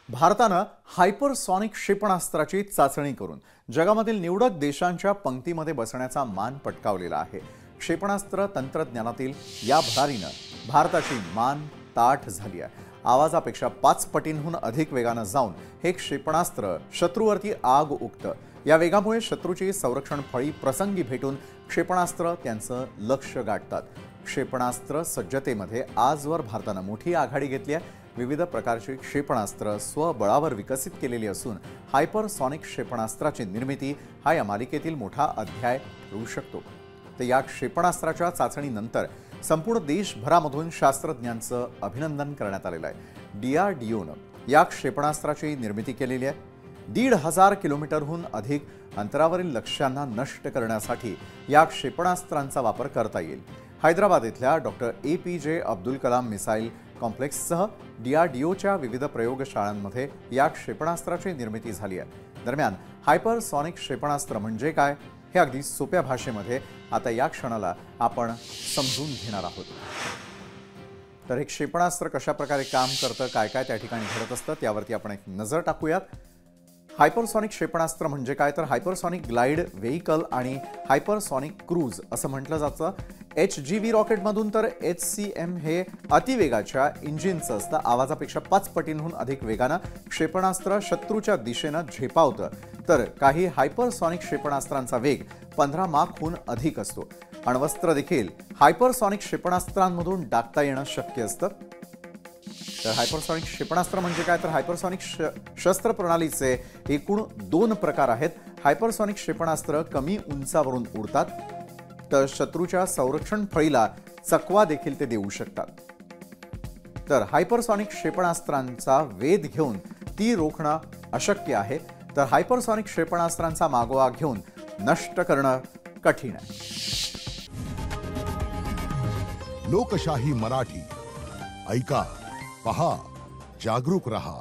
भारतानं हायपरसॉनिक क्षेपणास्त्राची चाचणी करून जगामधील निवडक देशांच्या पंक्तीमध्ये बसण्याचा मान पटकावलेला आहे। क्षेपणास्त्र तंत्रज्ञानातील या भरारीनं भारताची मान ताठ झाली आहे। आवाजापेक्षा 5 पटींहून अधिक वेगानं जाऊन हे क्षेपणास्त्र शत्रूवरती आग उगतं। या वेगामुळे शत्रूची संरक्षण फळी प्रसंगी भेटून क्षेपणास्त्र त्यांचं लक्ष्य गाठतात। क्षेपणास्त्र सज्जतेमध्ये आजवर भारतानं मोठी आघाडी घेतली आहे। विविध प्रकारची क्षेपणास्त्र स्वबळावर विकसित केलेली असून हायपरसॉनिक क्षेपणास्त्राची निर्मिती हा या मालिकेतील मोठा अध्याय ठरू शकतो। तर या क्षेपणास्त्राच्या चाचणीनंतर संपूर्ण देशभरामधून शास्त्रज्ञांचं अभिनंदन करण्यात आलेलं आहे। DRDOनं या क्षेपणास्त्राची निर्मिती केलेली आहे। 1,500 किलोमीटरहून अधिक अंतरावरील लक्ष्यांना नष्ट करण्यासाठी या क्षेपणास्त्रांचा वापर करता येईल। हैदराबाद इथल्या doctor APJ Abdul Kalam missile कॉम्प्लेक्ससह DRDOच्या विविध प्रयोगशाळांमध्ये या क्षेपणास्त्राची निर्मिती झाली आहे। दरम्यान हायपरसॉनिक क्षेपणास्त्र म्हणजे काय हे अगदी सोप्या भाषेमध्ये आता या क्षणाला आपण समजून घेणार आहोत। तर हे क्षेपणास्त्र कशा प्रकारे काम करतं, काय काय त्या ठिकाणी घडत असतं त्यावरती आपण एक नजर टाकूयात। हायपरसॉनिक क्षेपणास्त्र म्हणजे काय तर हायपरसॉनिक ग्लाइड व्हेइकल आणि हायपरसॉनिक क्रूज असं म्हटलं जातं। HGV रॉकेटमधून तर HCM हे अतिवेगाच्या इंजिनचं असतं। आवाजापेक्षा 5 पटींहून अधिक वेगानं क्षेपणास्त्र शत्रूच्या दिशेनं झेपावतं। तर काही हायपरसॉनिक क्षेपणास्त्रांचा वेग 15 माखहून अधिक असतो। अण्वस्त्र देखील हायपरसॉनिक क्षेपणास्त्रांमधून डागता येणं शक्य असतं। तर हायपरसॉनिक क्षेपणास्त्र म्हणजे काय तर हायपरसॉनिक शस्त्र प्रणालीचे एकूण 2 प्रकार आहेत। हायपरसॉनिक क्षेपणास्त्र कमी उंचावरून उडतात, तर शत्रूच्या संरक्षण फळीला चकवा देखील ते देऊ शकतात। तर हायपरसॉनिक क्षेपणास्त्रांचा वेध घेऊन ती रोखणं अशक्य आहे, तर हायपरसॉनिक क्षेपणास्त्रांचा मागोवा घेऊन नष्ट करणं कठीण आहे। लोकशाही मराठी ऐका, पहा, जागरूक रहा।